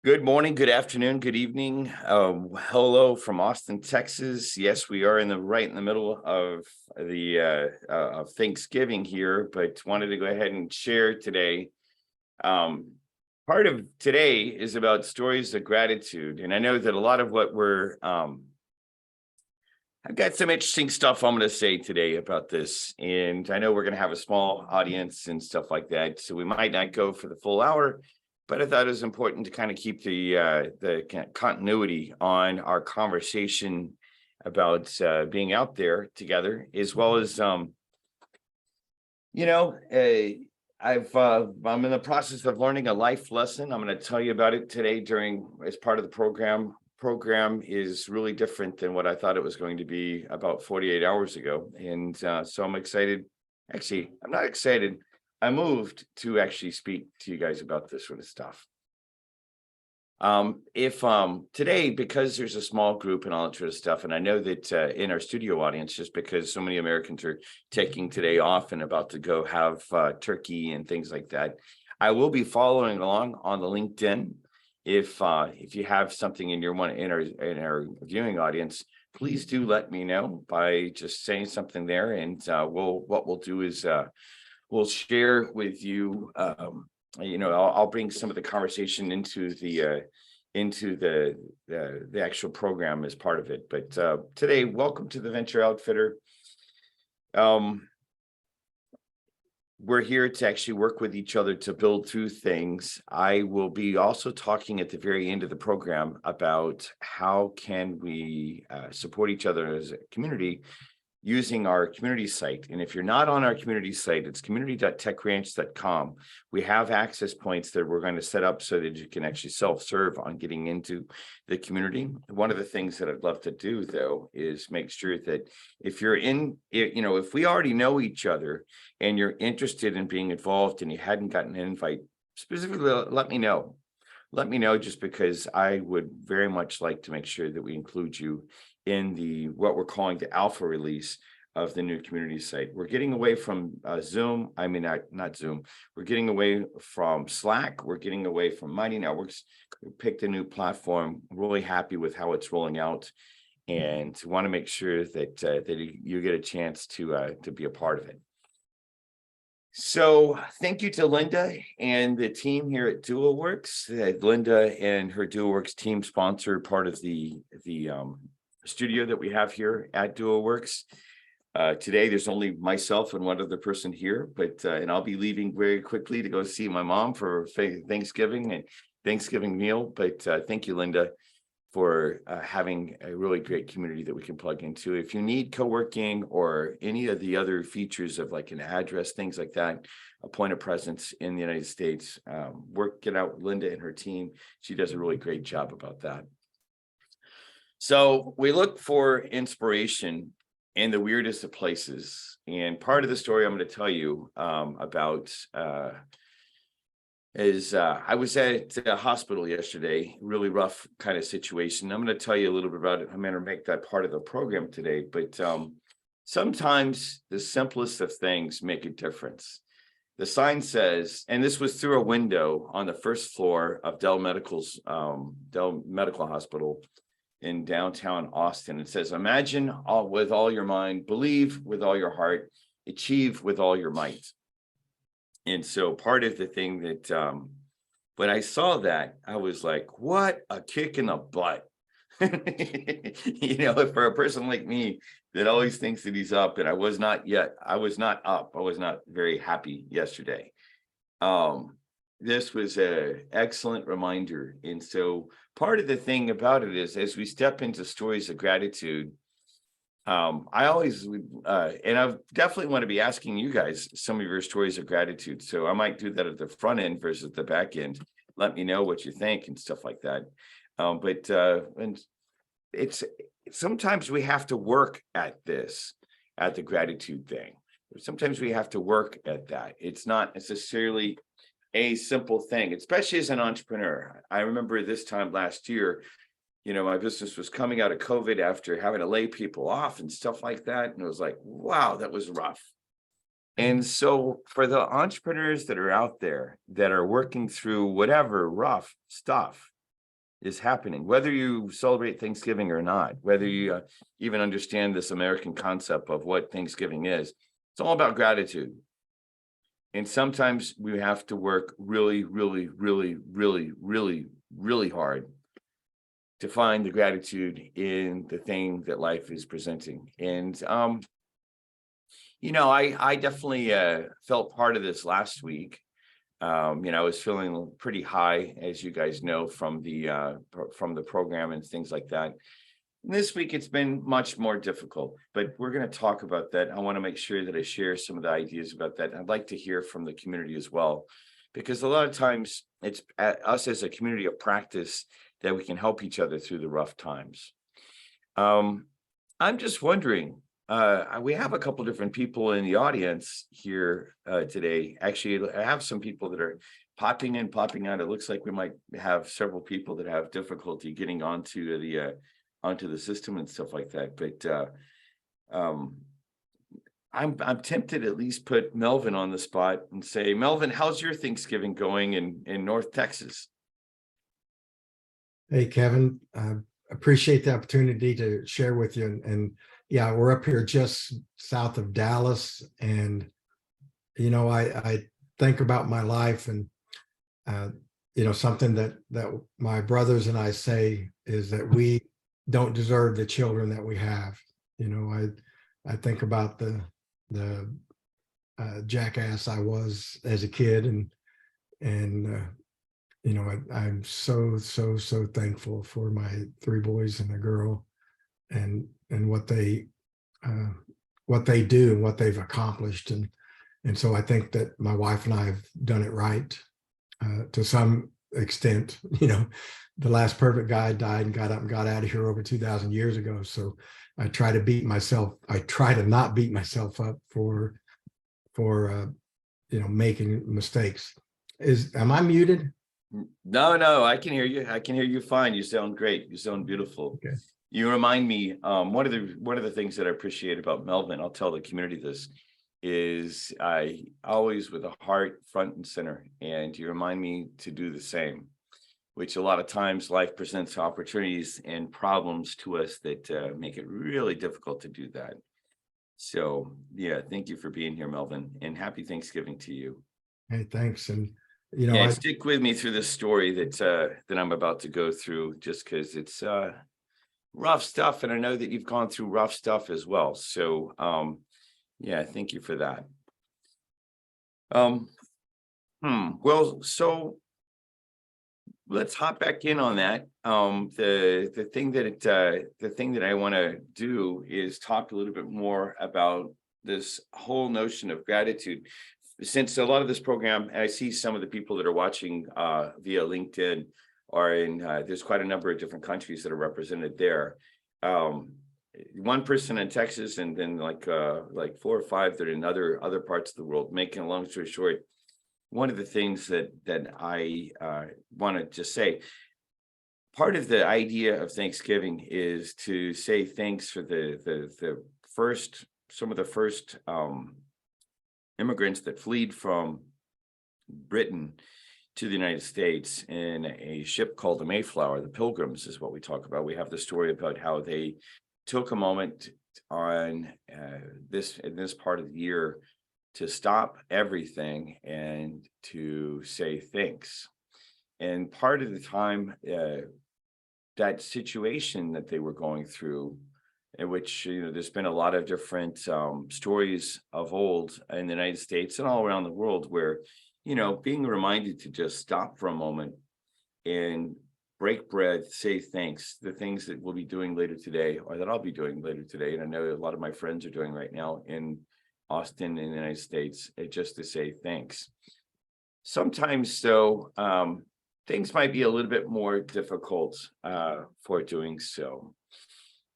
Good morning, good afternoon, good evening. Hello from Austin, Texas. Yes, we are right in the middle of the of Thanksgiving here, but wanted to go ahead and share today. Um, Part of today is about stories of gratitude, and I know that a lot of what I've got some interesting stuff I'm going to say today about this, and I know we're going to have a small audience and stuff like that, so we might not go for the full hour. But I thought it was important to kind of keep the continuity on our conversation about being out there together, as well as you know, I'm in the process of learning a life lesson. I'm going to tell you about it today during as part of the program. Program is really different than what I thought it was going to be about 48 hours ago, and so I'm excited. Actually, I'm not excited. I moved to actually speak to you guys about this sort of stuff. If Today, because there's a small group and all that sort of stuff, and I know that in our studio audience, just because so many Americans are taking today off and about to go have turkey and things like that, I will be following along on the LinkedIn. If you have something in our viewing audience, please do let me know by just saying something there, and what we'll do is we'll share with you. I'll bring some of the conversation into the actual program as part of it. But today, welcome to the Venture Outfitter. We're here to actually work with each other to build through things. I will be also talking at the very end of the program about how can we support each other as a community using our community site. And if you're not on our community site, it's community.techranch.com. We have access points that we're going to set up so that you can actually self-serve on getting into the community. One of the things that I'd love to do, though, is make sure that if we already know each other and you're interested in being involved and you hadn't gotten an invite, specifically let me know. Let me know, just because I would very much like to make sure that we include you in what we're calling the alpha release of the new community site. We're getting away from Zoom. I mean, not Zoom. We're getting away from Slack. We're getting away from Mighty Networks. We picked a new platform. Really happy with how it's rolling out, and want to make sure that you get a chance to be a part of it. So thank you to Linda and the team here at DuoWorks. Linda and her DuoWorks team sponsor part of the studio that we have here at DuoWorks. Today, there's only myself and one other person here, but and I'll be leaving very quickly to go see my mom for Thanksgiving and Thanksgiving meal. But thank you, Linda, for having a really great community that we can plug into. If you need co-working or any of the other features of like an address, things like that, a point of presence in the United States, get out with Linda and her team. She does a really great job about that. So we look for inspiration in the weirdest of places. And part of the story I'm going to tell you about is I was at a hospital yesterday, really rough kind of situation. I'm going to tell you a little bit about it. I'm going to make that part of the program today. But sometimes the simplest of things make a difference. The sign says, and this was through a window on the first floor of Dell Medical Hospital in downtown Austin. It says, imagine all with all your mind, believe with all your heart, achieve with all your might. And so part of the thing that when I saw that, I was like, what a kick in the butt. For a person like me that always thinks that he's up, and I was not up. I was not very happy yesterday. This was an excellent reminder. And so part of the thing about it is, as we step into stories of gratitude, I always would, and I definitely want to be asking you guys some of your stories of gratitude. So I might do that at the front end versus the back end. Let me know what you think and stuff like that. And it's sometimes we have to work at the gratitude thing. Sometimes we have to work at that. It's not necessarily a simple thing, especially as an entrepreneur. I remember this time last year, my business was coming out of COVID after having to lay people off and stuff like that. And it was like, wow, that was rough. And so for the entrepreneurs that are out there that are working through whatever rough stuff, is happening, whether you celebrate Thanksgiving or not, whether you even understand this American concept of what Thanksgiving is. It's all about gratitude. And sometimes we have to work really, really, really, really, really, really hard to find the gratitude in the thing that life is presenting. And, I definitely felt part of this last week. I was feeling pretty high, as you guys know, from the program and things like that. This week, it's been much more difficult, but we're going to talk about that. I want to make sure that I share some of the ideas about that. I'd like to hear from the community as well, because a lot of times it's us as a community of practice that we can help each other through the rough times. I'm just wondering, we have a couple different people in the audience here today. Actually, I have some people that are popping in, popping out. It looks like we might have several people that have difficulty getting onto the system and stuff like that. But I'm tempted to at least put Melvin on the spot and say, Melvin, how's your Thanksgiving going in North Texas? Hey, Kevin, appreciate the opportunity to share with you. And yeah, we're up here just south of Dallas. And, I think about my life and, something that my brothers and I say is that we don't deserve the children that we have. I think about the jackass I was as a kid, and I'm so thankful for my 3 boys and a girl, and what they do and what they've accomplished, and so I think that my wife and I have done it right to some extent. The last perfect guy died and got up and got out of here over 2,000 years ago. So I try to not beat myself up for making mistakes. Am I muted? No, I can hear you. I can hear you fine. You sound great. You sound beautiful. Okay. You remind me, one of the things that I appreciate about Melvin, I'll tell the community this, is I always with a heart front and center, and you remind me to do the same, which a lot of times life presents opportunities and problems to us that make it really difficult to do that. So yeah, thank you for being here, Melvin, and happy Thanksgiving to you. Hey, thanks. And stick with me through this story that I'm about to go through, just because it's rough stuff, and I know that you've gone through rough stuff as well. So yeah, thank you for that. Well, so let's hop back in on that. The thing that I want to do is talk a little bit more about this whole notion of gratitude. Since a lot of this program, and I see some of the people that are watching via LinkedIn are in, there's quite a number of different countries that are represented there. One person in Texas, and then like 4 or 5 that are in other parts of the world. Making a long story short, one of the things that I want to just say, part of the idea of Thanksgiving is to say thanks for some of the first immigrants that fled from Britain to the United States in a ship called the Mayflower. The Pilgrims is what we talk about. We have the story about how they took a moment on this part of the year to stop everything and to say thanks. And part of the time, that situation that they were going through, in which there's been a lot of different stories of old in the United States and all around the world, where being reminded to just stop for a moment and break bread, say thanks, the things that we'll be doing later today, or that I'll be doing later today, and I know a lot of my friends are doing right now in Austin in the United States, just to say thanks. Sometimes though, things might be a little bit more difficult for doing so.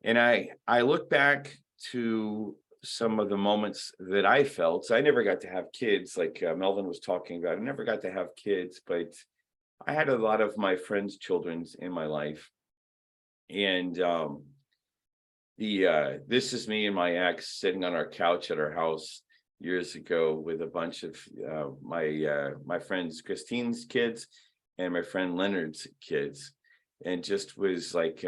And I look back to some of the moments that I felt. So I never got to have kids, like Melvin was talking about. I never got to have kids, but I had a lot of my friends' children in my life. And this is me and my ex sitting on our couch at our house years ago with a bunch of my friends Christine's kids and my friend Leonard's kids. and just was like,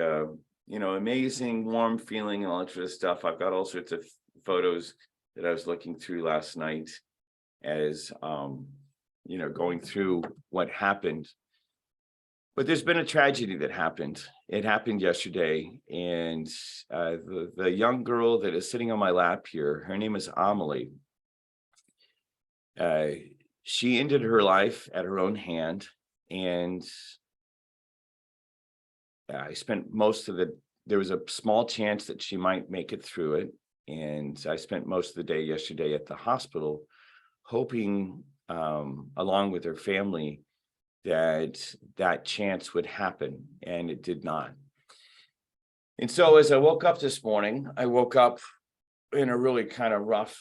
amazing, warm feeling and all that sort of stuff. I've got all sorts of photos that I was looking through last night as, going through what happened. But there's been a tragedy that happened. It happened yesterday, and the young girl that is sitting on my lap here, her name is Amelie. She ended her life at her own hand, and I spent most of there was a small chance that she might make it through it. And I spent most of the day yesterday at the hospital, hoping, along with her family, that chance would happen, and it did not. And so as I woke up this morning, I woke up in a really kind of rough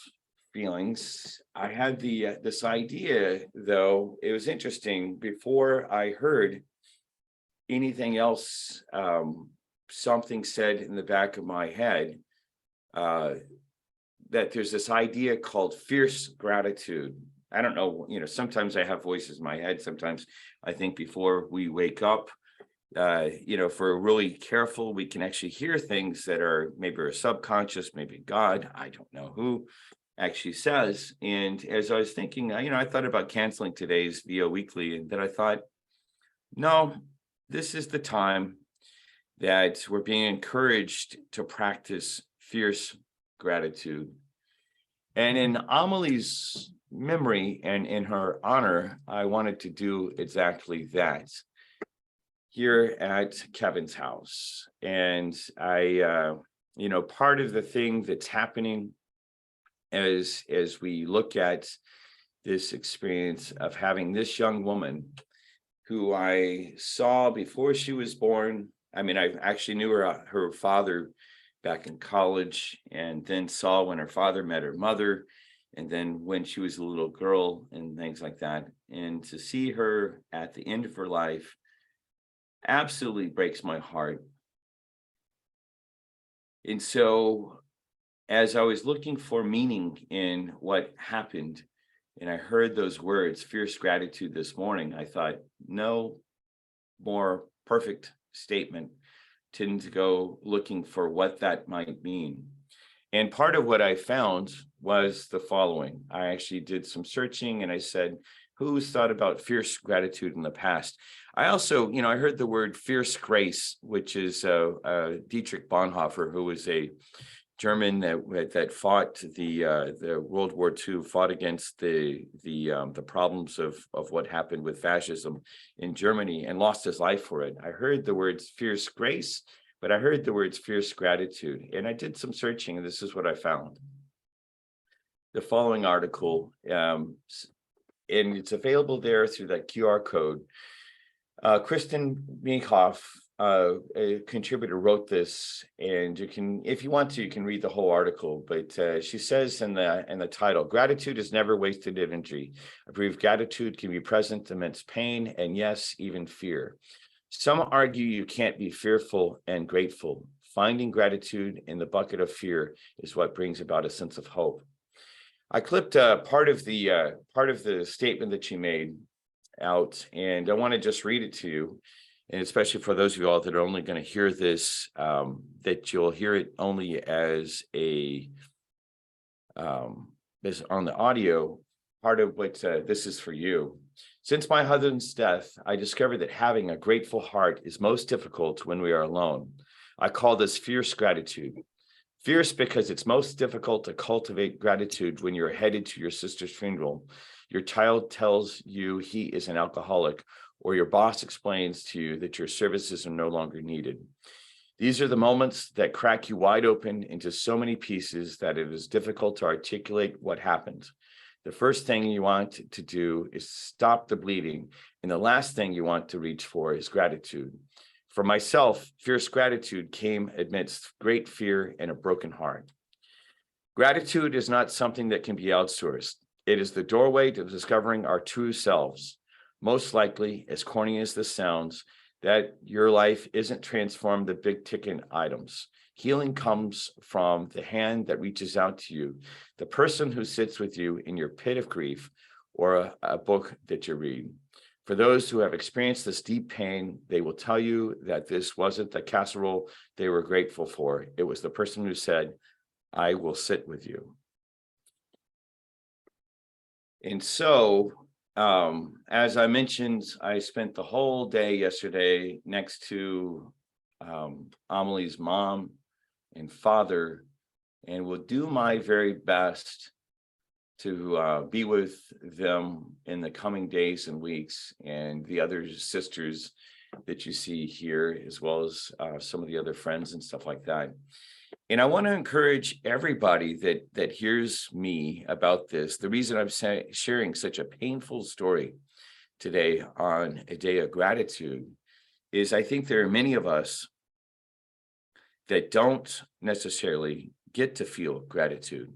feelings. I had this idea, though. It was interesting. Before I heard anything else, something said in the back of my head that there's this idea called fierce gratitude. I don't know, sometimes I have voices in my head. Sometimes I think before we wake up, if we're really careful, we can actually hear things that are maybe are subconscious, maybe God, I don't know who actually says. And as I was thinking, I thought about canceling today's VO Weekly, and then I thought, no, this is the time that we're being encouraged to practice fierce gratitude. And in Amelie's memory and in her honor, I wanted to do exactly that here at Kevin's house. And I, part of the thing that's happening as we look at this experience of having this young woman who I saw before she was born. I mean, I actually knew her father back in college, and then saw when her father met her mother, and then when she was a little girl and things like that. And to see her at the end of her life absolutely breaks my heart. And so as I was looking for meaning in what happened, and I heard those words, fierce gratitude, this morning, I thought, no more perfect statement to go looking for what that might mean. And part of what I found was the following. I actually did some searching, and I said, who's thought about fierce gratitude in the past? I also, I heard the word fierce grace, which is Dietrich Bonhoeffer, who was a German that fought the World War II, fought against the problems of what happened with fascism in Germany, and lost his life for it. I heard the words fierce grace, but I heard the words fierce gratitude, and I did some searching, and this is what I found. The following article, and it's available there through that QR code. Kristen Meekhoff, a contributor, wrote this, and you can, if you want to, you can read the whole article. But she says in the title, gratitude is never wasted energy. I believe gratitude can be present amidst pain, and yes, even fear. Some argue you can't be fearful and grateful. Finding gratitude in the bucket of fear is what brings about a sense of hope. I clipped part of the statement that she made out, and I want to just read it to you, and especially for those of you all that are only going to hear this, that you'll hear it only as as on the audio. Part of what this is for you. Since my husband's death, I discovered that having a grateful heart is most difficult when we are alone. I call this fierce gratitude. Fierce because it's most difficult to cultivate gratitude when you're headed to your sister's funeral. Your child tells you he is an alcoholic, or your boss explains to you that your services are no longer needed. These are the moments that crack you wide open into so many pieces that it is difficult to articulate what happened. The first thing you want to do is stop the bleeding, and the last thing you want to reach for is gratitude. For myself, fierce gratitude came amidst great fear and a broken heart. Gratitude is not something that can be outsourced. It is the doorway to discovering our true selves. Most likely, as corny as this sounds, that your life isn't transformed to big ticket items. Healing comes from the hand that reaches out to you, the person who sits with you in your pit of grief, or a book that you read. For those who have experienced this deep pain, they will tell you that this wasn't the casserole they were grateful for. It was the person who said, I will sit with you. And so, as I mentioned, I spent the whole day yesterday next to Amelie's mom and father, and will do my very best to be with them in the coming days and weeks, and the other sisters that you see here, as well as some of the other friends and stuff like that. And I want to encourage everybody that hears me about this. The reason I'm sharing such a painful story today on a day of gratitude is I think there are many of us that don't necessarily get to feel gratitude,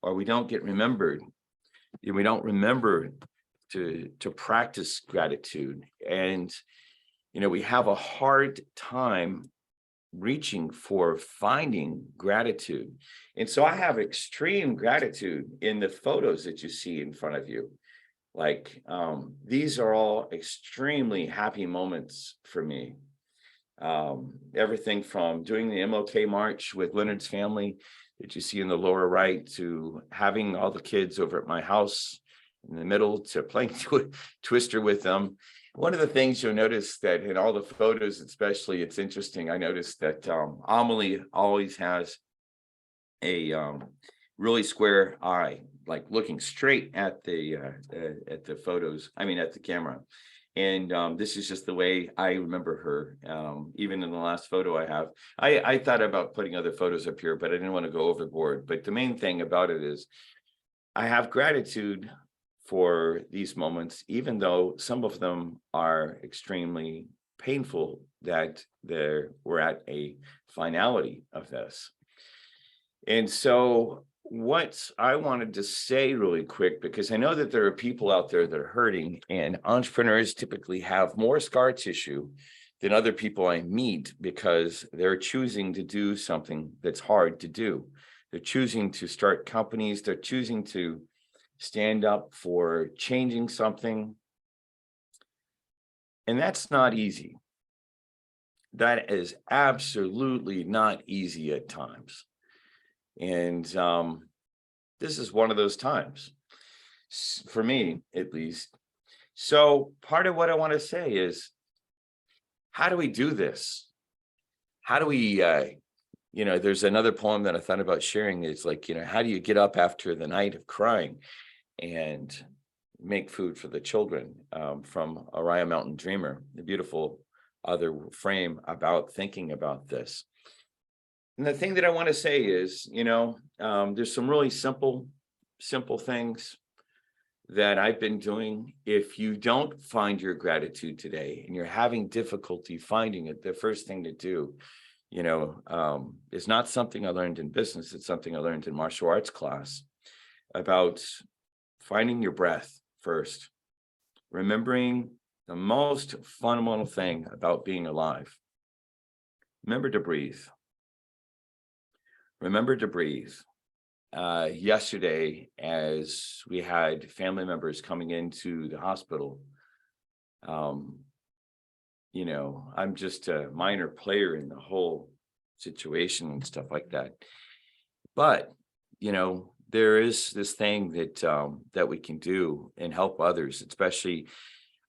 or we don't get remembered. We don't remember to practice gratitude. And, we have a hard time reaching for finding gratitude. And so I have extreme gratitude in the photos that you see in front of you. Like, these are all extremely happy moments for me. Everything from doing the MLK March with Leonard's family that you see in the lower right, to having all the kids over at my house in the middle, to playing Twister with them. One of the things you'll notice that in all the photos, especially, it's interesting. I noticed that Amelie always has a really square eye, like looking straight at the photos. I mean, at the camera. And this is just the way I remember her. Even in the last photo I have, I thought about putting other photos up here, but I didn't want to go overboard. But the main thing about it is I have gratitude for these moments, even though some of them are extremely painful, that we're at a finality of this. And so what I wanted to say really quick, because I know that there are people out there that are hurting, and entrepreneurs typically have more scar tissue than other people I meet, because they're choosing to do something that's hard to do. They're choosing to start companies. They're choosing to stand up for changing something. And that's not easy. That is absolutely not easy at times. And this is one of those times, for me at least. So part of what I want to say is, how do we do this? How do we, there's another poem that I thought about sharing. It's like, how do you get up after the night of crying and make food for the children, from Oriah Mountain Dreamer, the beautiful other frame about thinking about this. And the thing that I want to say is, there's some really simple things that I've been doing. If you don't find your gratitude today and you're having difficulty finding it, the first thing to do, is not something I learned in business. It's something I learned in martial arts class, about finding your breath first, remembering the most fundamental thing about being alive. Remember to breathe. Remember to breathe. Yesterday, as we had family members coming into the hospital, I'm just a minor player in the whole situation and stuff like that. But, there is this thing that we can do and help others, especially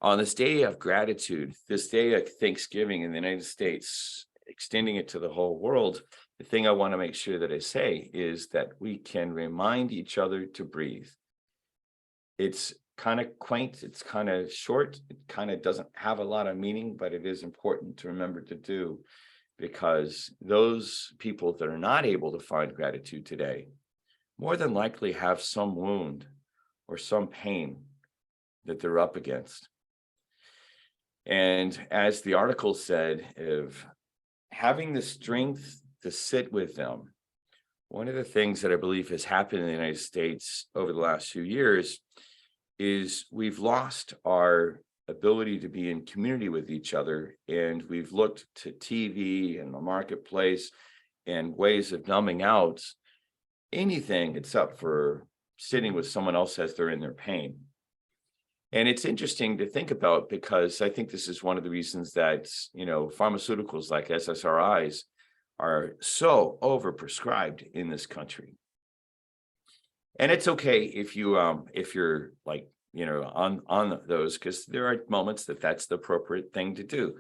on this day of gratitude, this day of Thanksgiving in the United States, extending it to the whole world. The thing I want to make sure that I say is that we can remind each other to breathe. It's kind of quaint, it's kind of short, it kind of doesn't have a lot of meaning, but it is important to remember to do, because those people that are not able to find gratitude today more than likely have some wound or some pain that they're up against. And as the article said, of having the strength to sit with them, one of the things that I believe has happened in the United States over the last few years is we've lost our ability to be in community with each other, and we've looked to TV and the marketplace and ways of numbing out anything except for sitting with someone else as they're in their pain. And it's interesting to think about, because I think this is one of the reasons that, pharmaceuticals like SSRIs are so overprescribed in this country. And it's okay if you're like, on those, because there are moments that that's the appropriate thing to do.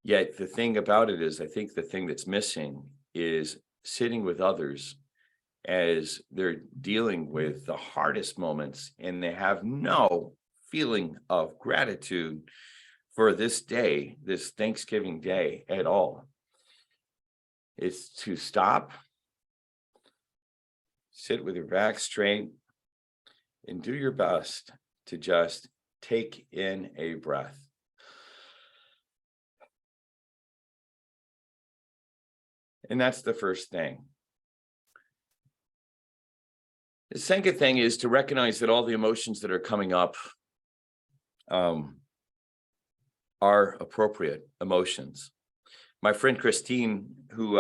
Yet the thing about it is, I think the thing that's missing is sitting with others as they're dealing with the hardest moments, and they have no feeling of gratitude for this day, this Thanksgiving day at all. It's to stop, sit with your back straight, and do your best to just take in a breath. And that's the first thing. The second thing is to recognize that all the emotions that are coming up are appropriate emotions. My friend Christine, who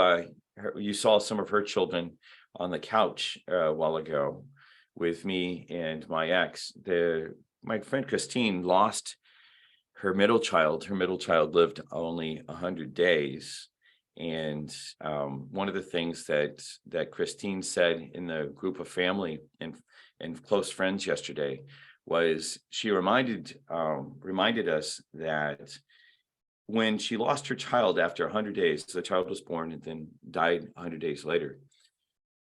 you saw some of her children on the couch a while ago with me and my ex, my friend Christine lost her middle child. Her middle child lived only 100 days. And one of the things that Christine said in the group of family and close friends yesterday was she reminded us that when she lost her child after 100 days, the child was born and then died 100 days later,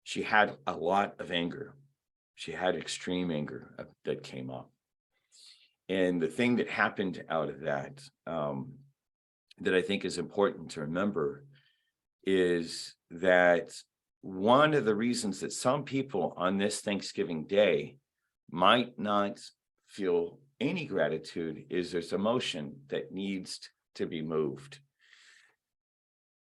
she had a lot of anger. She had extreme anger that came up. And the thing that happened out of that, that I think is important to remember, is that one of the reasons that some people on this Thanksgiving day might not feel any gratitude is there's emotion that needs to be moved.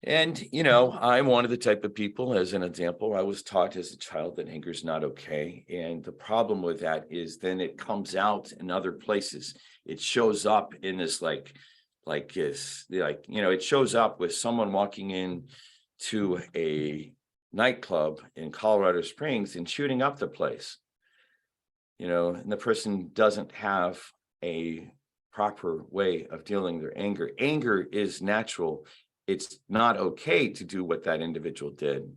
And, I'm one of the type of people, as an example, I was taught as a child that anger is not okay. And the problem with that is then it comes out in other places. It shows up in this it shows up with someone walking in to a nightclub in Colorado Springs and shooting up the place, and the person doesn't have a proper way of dealing with their anger. Anger is natural. It's not okay to do what that individual did.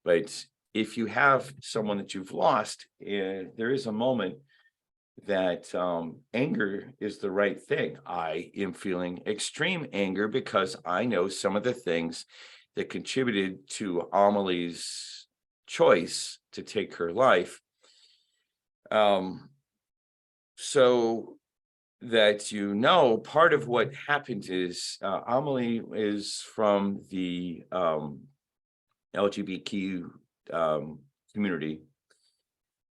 But if you have someone that you've lost, there is a moment that anger is the right thing. I am feeling extreme anger because I know some of the things that contributed to Amelie's choice to take her life. So that part of what happened is Amelie is from the LGBTQ community.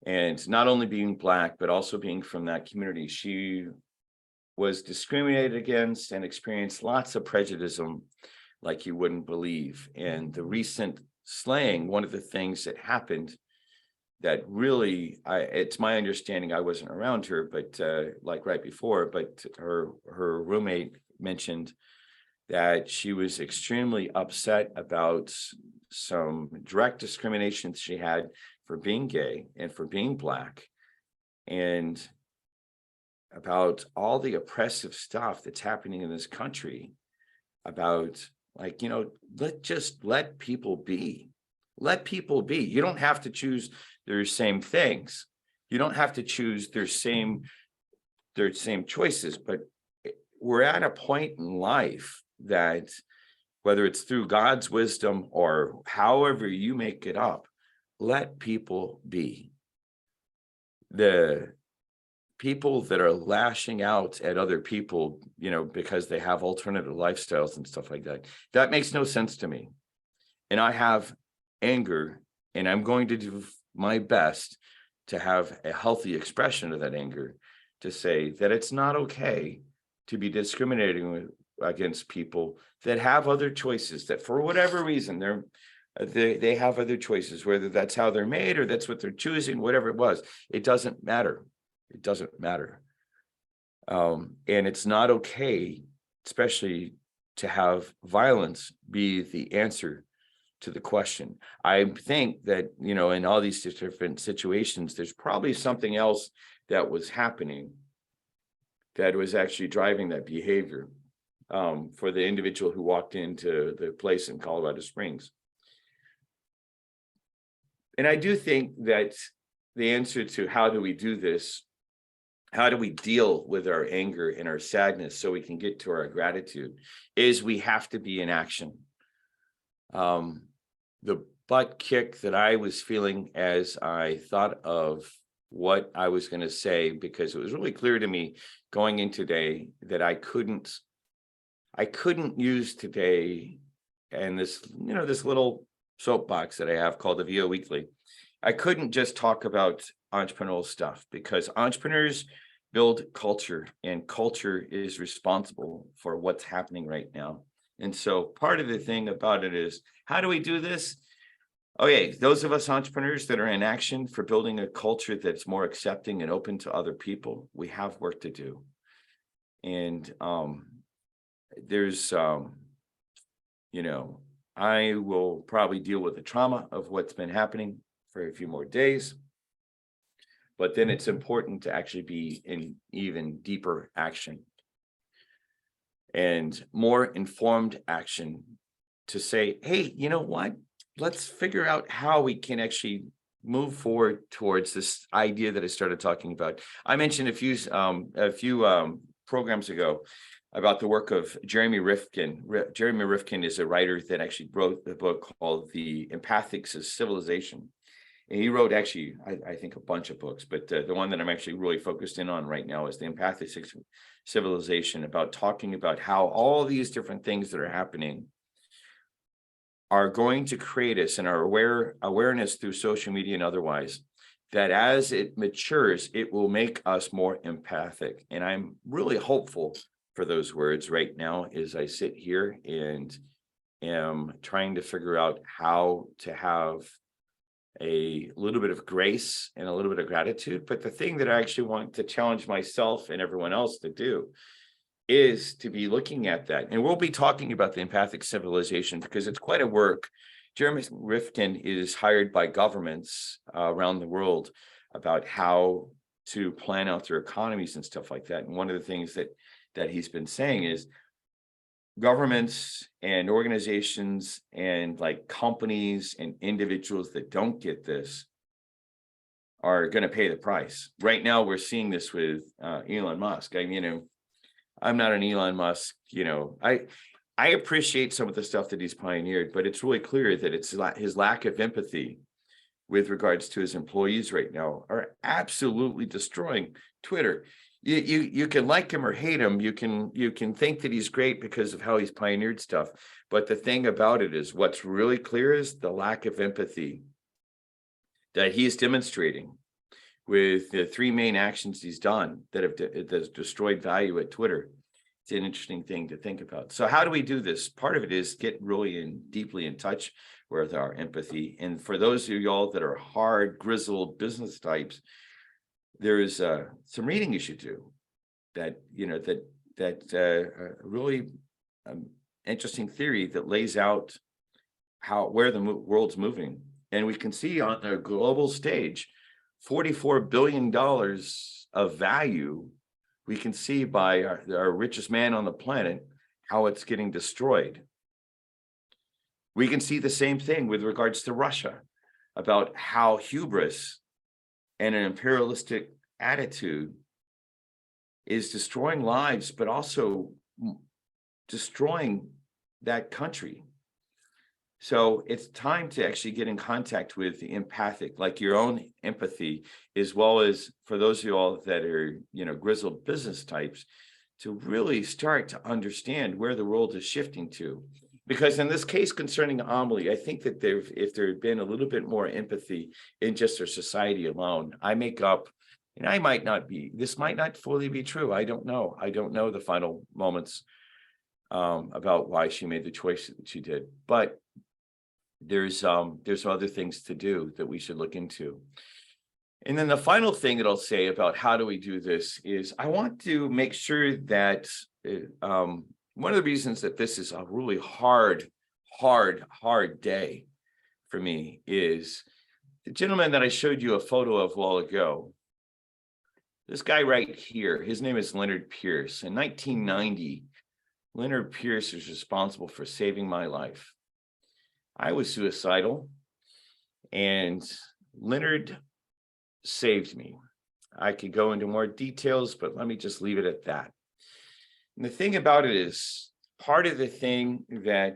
And not only being Black, but also being from that community, she was discriminated against and experienced lots of prejudice like you wouldn't believe. And the recent slaying, one of the things that happened that really, it's my understanding, I wasn't around her, but like right before, but her roommate mentioned that she was extremely upset about some direct discrimination she had for being gay and for being Black, and about all the oppressive stuff that's happening in this country about let people be. Let people be. You don't have to choose their same things. You don't have to choose their same choices, but we're at a point in life that, whether it's through God's wisdom or however you make it up, let people be. The people that are lashing out at other people, because they have alternative lifestyles and stuff like that, that makes no sense to me. And I have anger, and I'm going to do my best to have a healthy expression of that anger, to say that it's not okay to be discriminating against people that have other choices, that for whatever reason they have other choices, whether that's how they're made or that's what they're choosing, whatever it was. It doesn't matter. It doesn't matter. And it's not okay, especially to have violence be the answer to the question. I think that, in all these different situations, there's probably something else that was happening that was actually driving that behavior for the individual who walked into the place in Colorado Springs. And I do think that the answer to how do we do this, how do we deal with our anger and our sadness so we can get to our gratitude, is we have to be in action. The butt kick that I was feeling as I thought of what I was going to say, because it was really clear to me going in today that I couldn't use today and this, this little soapbox that I have called the VO Weekly. I couldn't just talk about entrepreneurial stuff, because entrepreneurs build culture, and culture is responsible for what's happening right now. And so part of the thing about it is, how do we do this? Okay, those of us entrepreneurs that are in action for building a culture that's more accepting and open to other people, we have work to do. And there's I will probably deal with the trauma of what's been happening for a few more days, but then it's important to actually be in even deeper action and more informed action to say, hey, you know what, let's figure out how we can actually move forward towards this idea that I started talking about. I mentioned a few programs ago about the work of Jeremy Rifkin. Jeremy Rifkin is a writer that actually wrote a book called The Empathic Civilization. And he wrote actually, I think, a bunch of books, but the one that I'm actually really focused in on right now is The Empathic Civilization, about talking about how all these different things that are happening are going to create us, and our awareness through social media and otherwise, that as it matures, it will make us more empathic. And I'm really hopeful for those words right now as I sit here and am trying to figure out how to have a little bit of grace and a little bit of gratitude. But the thing that I actually want to challenge myself and everyone else to do is to be looking at that. And we'll be talking about the empathic civilization because it's quite a work. Jeremy Rifkin is hired by governments around the world about how to plan out their economies and stuff like that. And one of the things that he's been saying is governments and organizations and like companies and individuals that don't get this are going to pay the price. Right now, we're seeing this with Elon Musk. I'm not an Elon Musk, I appreciate some of the stuff that he's pioneered, but it's really clear that it's his lack of empathy with regards to his employees right now are absolutely destroying Twitter. You can like him or hate him. You can think that he's great because of how he's pioneered stuff. But the thing about it is, what's really clear is the lack of empathy that he is demonstrating with the three main actions he's done that have destroyed value at Twitter. It's an interesting thing to think about. So how do we do this? Part of it is get really deeply in touch with our empathy. And for those of y'all that are hard, grizzled business types, there is some reading you should do that, really interesting theory that lays out where the world's moving. And we can see on the global stage, $44 billion of value. We can see by our richest man on the planet, how it's getting destroyed. We can see the same thing with regards to Russia, about how hubris and an imperialistic attitude is destroying lives, but also destroying that country. So it's time to actually get in contact with the empathic, like your own empathy, as well as for those of you all that are, grizzled business types, to really start to understand where the world is shifting to. Because in this case concerning Amelie, I think that if there had been a little bit more empathy in just our society alone, I make up, and this might not fully be true. I don't know. I don't know the final moments about why she made the choice that she did. But there's other things to do that we should look into. And then the final thing that I'll say about how do we do this is I want to make sure that one of the reasons that this is a really hard day for me is the gentleman that I showed you a photo of a while ago. This guy right here, his name is Leonard Pierce. In 1990, Leonard Pierce is responsible for saving my life. I was suicidal, and Leonard saved me. I could go into more details, but let me just leave it at that. And the thing about it is, part of the thing that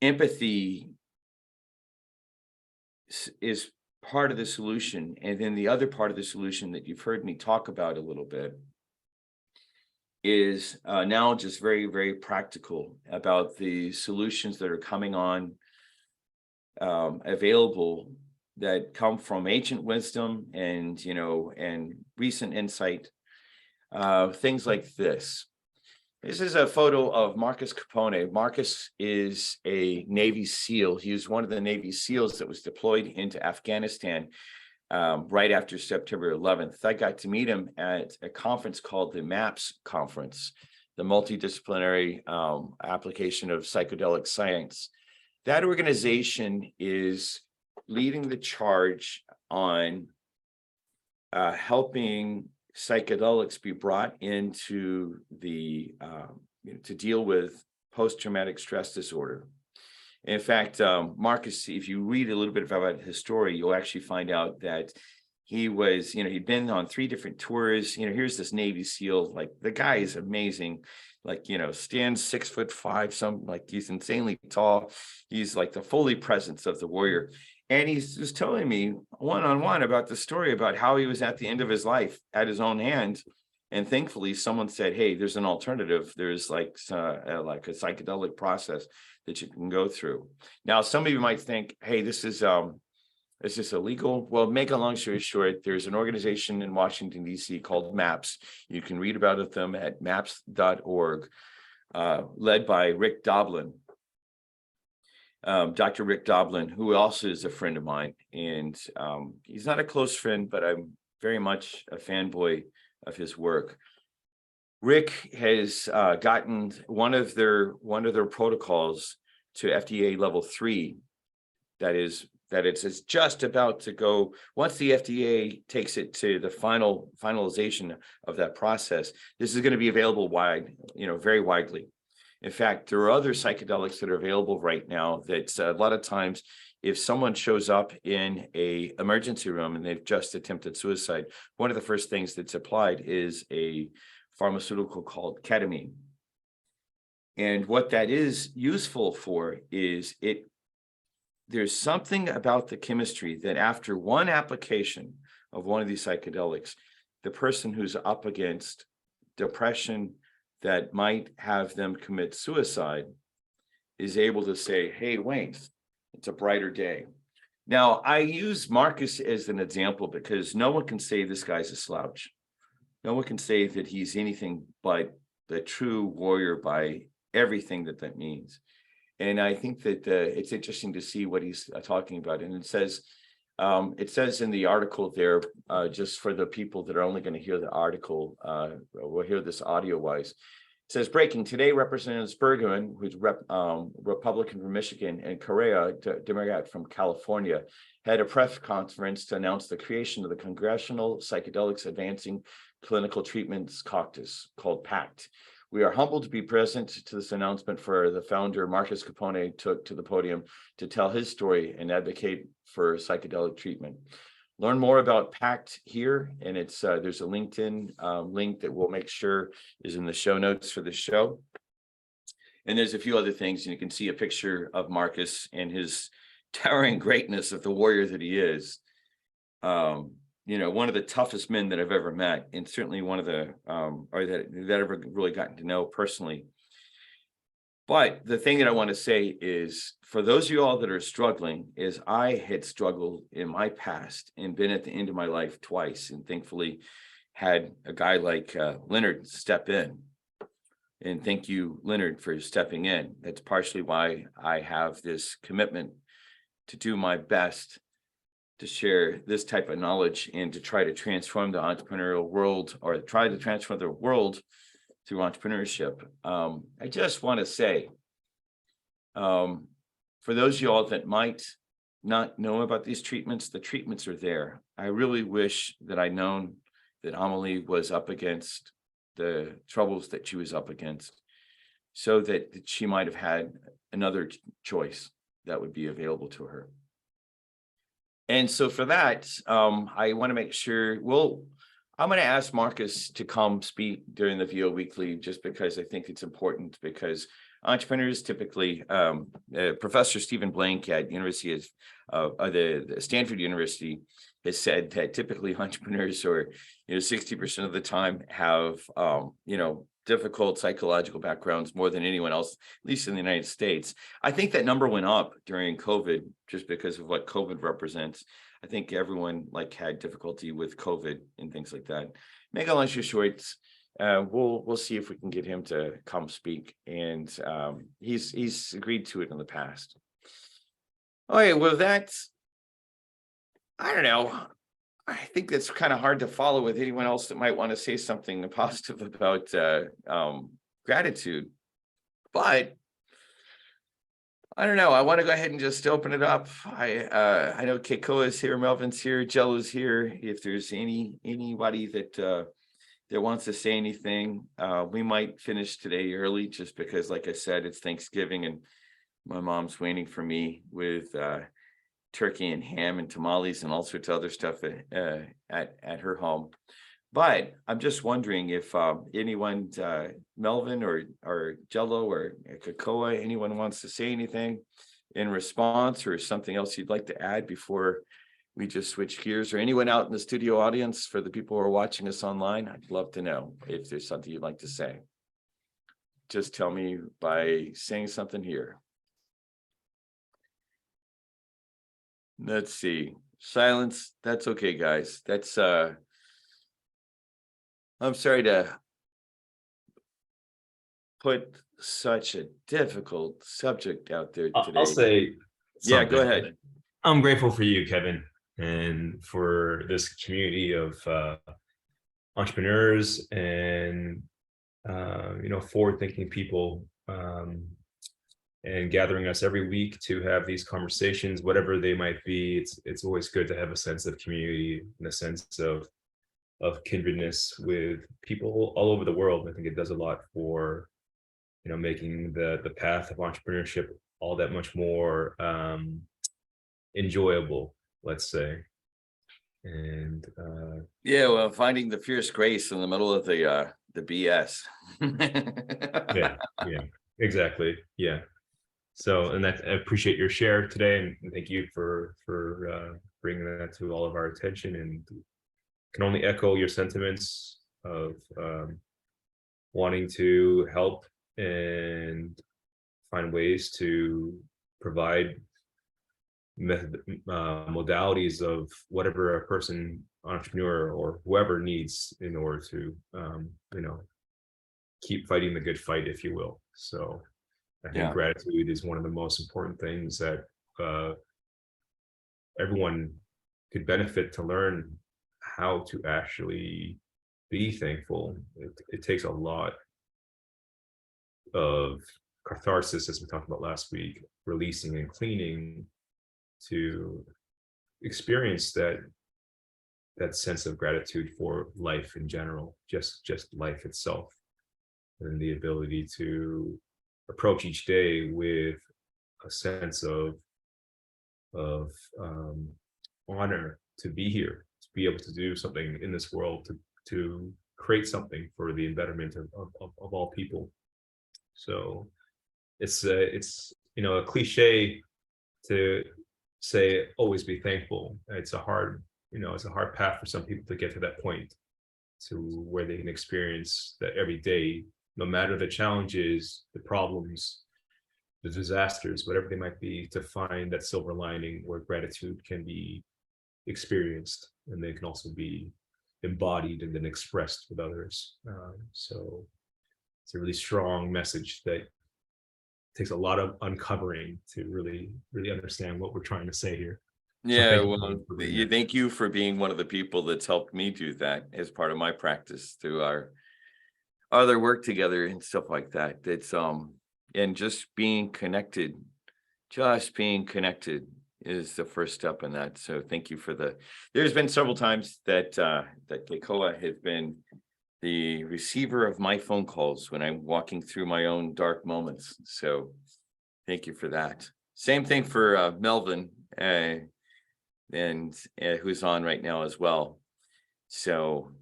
empathy is part of the solution, and then the other part of the solution that you've heard me talk about a little bit is now just very, very practical about the solutions that are coming on available, that come from ancient wisdom and and recent insight. Things like this. This is a photo of Marcus Capone. Marcus is a Navy SEAL. He was one of the Navy SEALs that was deployed into Afghanistan right after September 11th. I got to meet him at a conference called the MAPS conference, the Multidisciplinary Application of Psychedelic Science. That organization is leading the charge on helping psychedelics be brought into the to deal with post-traumatic stress disorder. In fact, Marcus, if you read a little bit about his story, you'll actually find out that he was, he'd been on 3 different tours. Here's this Navy SEAL, like the guy is amazing, like, stands 6'5", some, like, he's insanely tall. He's like the fully presence of the warrior. And he's just telling me one-on-one about the story about how he was at the end of his life at his own hand. And thankfully, someone said, hey, there's an alternative. There's like a psychedelic process that you can go through. Now, some of you might think, hey, this is illegal? Well, make a long story short, there's an organization in Washington, D.C. called MAPS. You can read about them at maps.org, led by Rick Doblin. Dr. Rick Doblin, who also is a friend of mine, and he's not a close friend, but I'm very much a fanboy of his work. Rick has gotten one of their protocols to FDA level 3. That it's just about to go. Once the FDA takes it to the finalization of that process, this is going to be available very widely. In fact, there are other psychedelics that are available right now that a lot of times, if someone shows up in a emergency room and they've just attempted suicide, one of the first things that's applied is a pharmaceutical called ketamine. And what that is useful for is there's something about the chemistry that after one application of one of these psychedelics, the person who's up against depression that might have them commit suicide is able to say, hey, wait, it's a brighter day. Now, I use Marcus as an example because no one can say this guy's a slouch. No one can say that he's anything but the true warrior by everything that means. And I think that it's interesting to see what he's talking about. And it says in the article there, just for the people that are only going to hear the article, will hear this audio-wise. It says, breaking today, Representative Bergman, who's Republican from Michigan, and Correa, Democrat from California, had a press conference to announce the creation of the Congressional Psychedelics Advancing Clinical Treatments Caucus, called PACT. We are humbled to be present to this announcement for the founder, Marcus Capone, took to the podium to tell his story and advocate for psychedelic treatment. Learn more about PACT here, and it's there's a LinkedIn link that we'll make sure is in the show notes for the show. And there's a few other things, and you can see a picture of Marcus and his towering greatness of the warrior that he is. One of the toughest men that I've ever met, and certainly one of the or that I've ever really gotten to know personally. But the thing that I want to say is, for those of you all that are struggling, is I had struggled in my past and been at the end of my life twice, and thankfully had a guy like Leonard step in. And thank you, Leonard, for stepping in. That's partially why I have this commitment to do my best to share this type of knowledge and to try to transform the entrepreneurial world, or try to transform the world through entrepreneurship. I just want to say, for those of you all that might not know about these treatments. The treatments are there. I really wish that I'd known that Amelie was up against the troubles that she was up against, so that she might have had another choice that would be available to her. And so for that, I want to make sure, I'm going to ask Marcus to come speak during the VO Weekly, just because I think it's important, because entrepreneurs typically, Professor Stephen Blank at University of the Stanford University has said that typically entrepreneurs are, 60% of the time have, difficult psychological backgrounds more than anyone else, at least in the United States. I think that number went up during COVID just because of what COVID represents. I think everyone had difficulty with COVID and things like that. Make a long story short, we'll see if we can get him to come speak, and he's agreed to it in the past. All right, well, that's, I don't know. I think that's kind of hard to follow with anyone else that might want to say something positive about gratitude, but I don't know. I want to go ahead and just open it up. I know Keikoa is here, Melvin's here, Jello's here. If there's anybody that wants to say anything, we might finish today early, just because, like I said, it's Thanksgiving and my mom's waiting for me with turkey and ham and tamales and all sorts of other stuff at her home. But I'm just wondering if anyone, Melvin or Jello or Keikoa, anyone wants to say anything in response, or something else you'd like to add before we just switch gears, or anyone out in the studio audience, for the people who are watching us online. I'd love to know if there's something you'd like to say. Just tell me by saying something here. Let's see. Silence. That's okay, guys. That's I'm sorry to put such a difficult subject out there today. I'll say Yeah, something. go ahead. I'm grateful for you, Kevin, and for this community of entrepreneurs and forward-thinking people, and gathering us every week to have these conversations, whatever they might be. It's always good to have a sense of community and a sense of kindredness with people all over the world. I think it does a lot for making the path of entrepreneurship all that much more enjoyable, let's say. And yeah, well, finding the fierce grace in the middle of the BS. yeah, exactly. Yeah. So, and I appreciate your share today, and thank you for bringing that to all of our attention, and can only echo your sentiments of wanting to help and find ways to provide modalities of whatever a person, entrepreneur or whoever, needs in order to keep fighting the good fight, if you will. So I think gratitude is one of the most important things that everyone could benefit to learn how to actually be thankful. It takes a lot of catharsis, as we talked about last week, releasing and cleaning, to experience that sense of gratitude for life in general, just life itself, and the ability to approach each day with a sense of honor to be here, to be able to do something in this world, to create something for the betterment of all people. So it's a cliche to say always be thankful. It's a hard path for some people to get to that point, to where they can experience that every day, no matter the challenges, the problems, the disasters, whatever they might be, to find that silver lining where gratitude can be experienced, and they can also be embodied and then expressed with others. So it's a really strong message that takes a lot of uncovering to really understand what we're trying to say here. Yeah, well, thank you for being one of the people that's helped me do that as part of my practice through our other work together and stuff like that. It's and just being connected is the first step in that. So thank you for there's been several times that Keikoa has been the receiver of my phone calls when I'm walking through my own dark moments. So thank you for that. Same thing for Melvin, and who's on right now as well. So,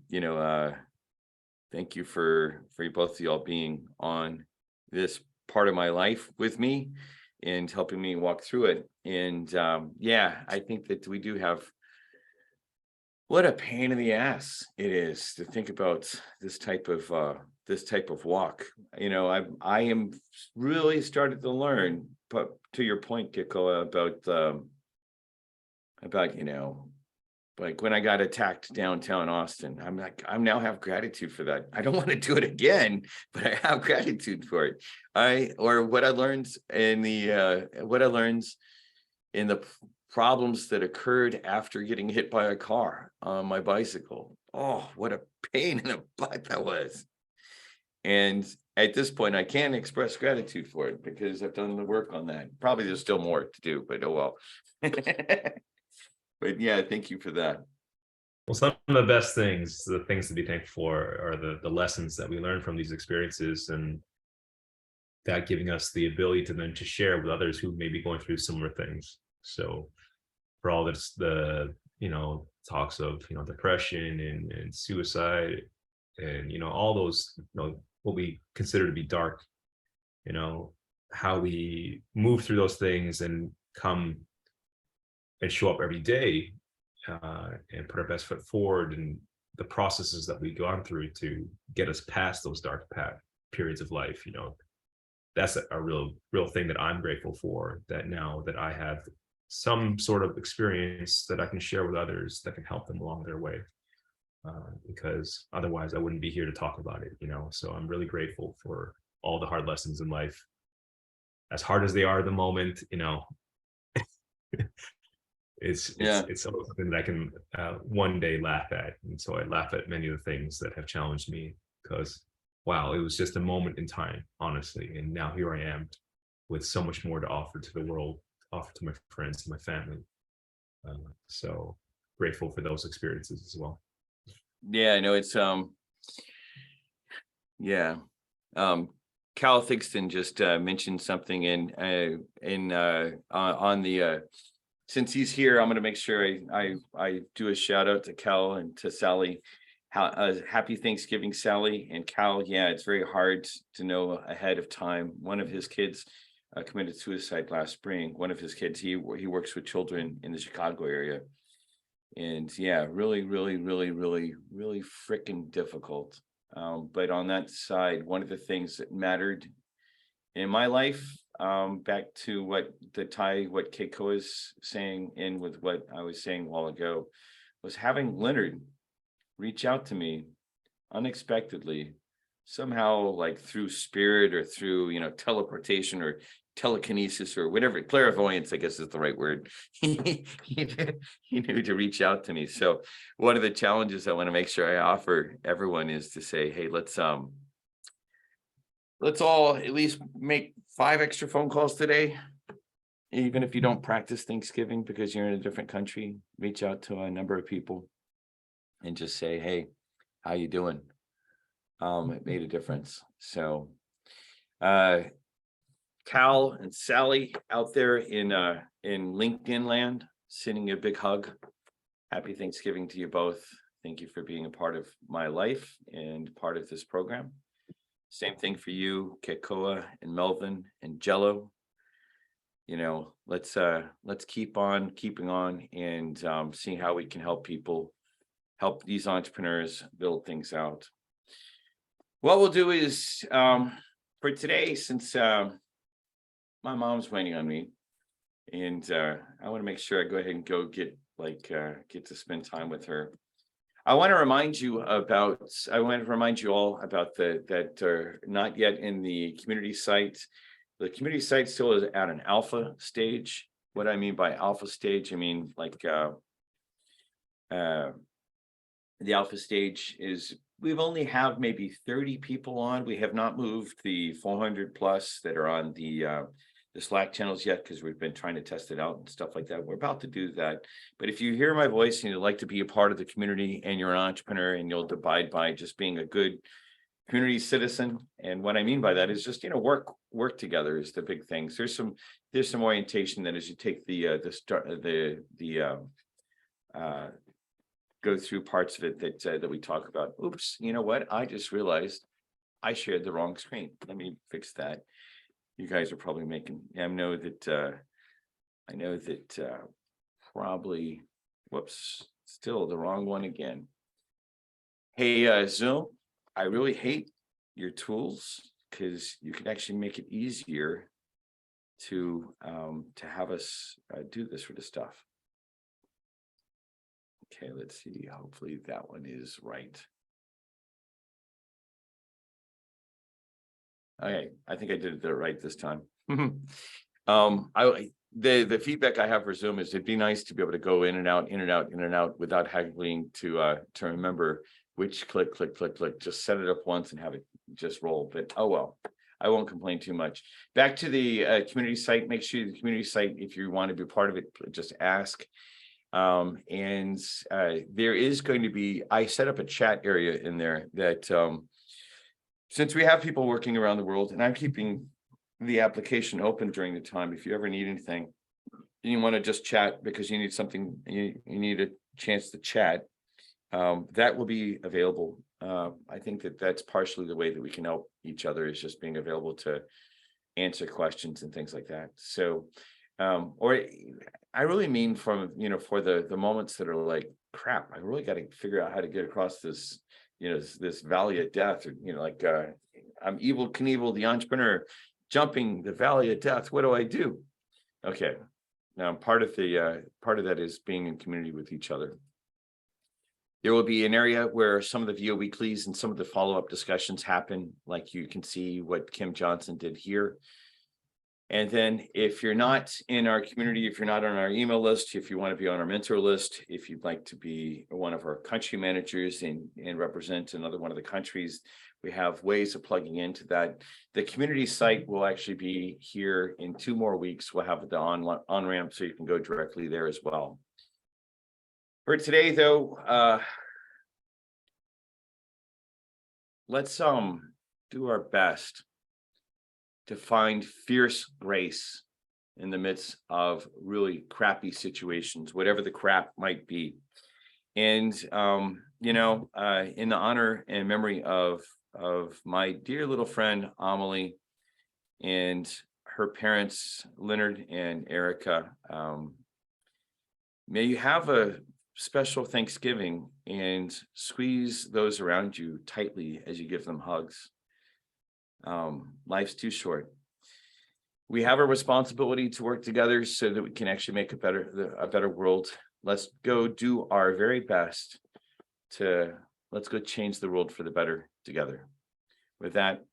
thank you for both of y'all being on this part of my life with me and helping me walk through it. And I think that we do have, what a pain in the ass it is to think about this type of walk. I am really started to learn, but to your point, Kiko, about like when I got attacked downtown Austin, I'm like, I now have gratitude for that. I don't want to do it again, but I have gratitude for it. What I learned in the problems that occurred after getting hit by a car on my bicycle. Oh, what a pain in the butt that was. And at this point, I can't express gratitude for it because I've done the work on that. Probably there's still more to do, but oh well. But yeah, thank you for that. Well, some of the best things, the things to be thankful for, are the lessons that we learn from these experiences, and that giving us the ability to then to share with others who may be going through similar things. So for all this, the talks of depression and suicide, and all those what we consider to be dark, how we move through those things and come and show up every day and put our best foot forward, and the processes that we've gone through to get us past those dark periods of life. That's a real thing that I'm grateful for, that now that I have some sort of experience that I can share with others that can help them along their way, because otherwise I wouldn't be here to talk about it. So I'm really grateful for all the hard lessons in life, as hard as they are at the moment. It's something that I can one day laugh at. And so I laugh at many of the things that have challenged me, because wow, it was just a moment in time, honestly. And now here I am with so much more to offer to the world, offer to my friends and my family. So grateful for those experiences as well. Yeah, I know it's Cal Thigston just mentioned something on the since he's here, I'm going to make sure I do a shout out to Cal and to Sally. Happy Thanksgiving, Sally and Cal. Yeah, it's very hard to know ahead of time. One of his kids committed suicide last spring. One of his kids, he works with children in the Chicago area. And yeah, really, really, really, really, really freaking difficult. But on that side, one of the things that mattered in my life, back to what Keiko is saying in with what I was saying a while ago, was having Leonard reach out to me unexpectedly, somehow, like through spirit or through teleportation or telekinesis or whatever, clairvoyance, I guess is the right word. He knew to reach out to me. So one of the challenges I want to make sure I offer everyone is to say, hey, let's all at least make 5 extra phone calls today. Even if you don't practice Thanksgiving because you're in a different country, reach out to a number of people and just say, hey, how you doing? It made a difference. So Cal and Sally out there in LinkedIn land, sending you a big hug. Happy Thanksgiving to you both. Thank you for being a part of my life and part of this program. Same thing for you, Keikoa and Melvin and Jello. Let's keep on keeping on and seeing how we can help help these entrepreneurs build things out. What we'll do is for today, since my mom's waiting on me, and I want to make sure I go ahead and go get to spend time with her. I want to remind you all about that are not yet in the community site. The community site still is at an alpha stage. What I mean by alpha stage, I mean the alpha stage is we've only have maybe 30 people on. We have not moved the 400 plus that are on the the Slack channels yet, because we've been trying to test it out and stuff like that. We're about to do that. But if you hear my voice and you'd like to be a part of the community and you're an entrepreneur and you'll abide by just being a good community citizen, and what I mean by that is just, work together is the big things. There's some orientation that as you take go through parts of it that we talk about. Oops, you know what? I just realized I shared the wrong screen. Let me fix that. You guys are probably I know that probably, whoops, still the wrong one again. Hey, Zoom, I really hate your tools because you can actually make it easier to have us do this sort of stuff. Okay, let's see. Hopefully that one is right. Okay, I think I did it right this time. The feedback I have for Zoom is it'd be nice to be able to go in and out, in and out, in and out without having to remember which click. Just set it up once and have it just roll. But oh well, I won't complain too much. Back to the community site. Make sure the community site, if you want to be part of it, just ask. There is going to be, I set up a chat area in there that since we have people working around the world, and I'm keeping the application open during the time, if you ever need anything, and you want to just chat because you need something, you need a chance to chat, that will be available. I think that's partially the way that we can help each other, is just being available to answer questions and things like that. So, or I really mean from, for the moments that are like, crap, I really got to figure out how to get across this, this valley of death, or, I'm Evel Knievel, the entrepreneur, jumping the valley of death. What do I do? Okay. Now, part of that is being in community with each other. There will be an area where some of the VO weeklies and some of the follow-up discussions happen, like you can see what Kim Johnson did here. And then if you're not in our community, if you're not on our email list, if you want to be on our mentor list, if you'd like to be one of our country managers and represent another one of the countries, we have ways of plugging into that. The community site will actually be here in 2 more weeks. We'll have the on-ramp so you can go directly there as well. For today, though, let's do our best to find fierce grace in the midst of really crappy situations, whatever the crap might be. And in the honor and memory of my dear little friend Amelie and her parents Leonard and Erica, may you have a special Thanksgiving and squeeze those around you tightly as you give them hugs. Life's too short. We have a responsibility to work together so that we can actually make a better world. Let's go do our very best let's go change the world for the better together. With that,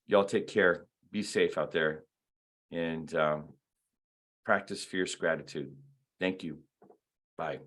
y'all take care, be safe out there, and practice fierce gratitude. Thank you. Bye.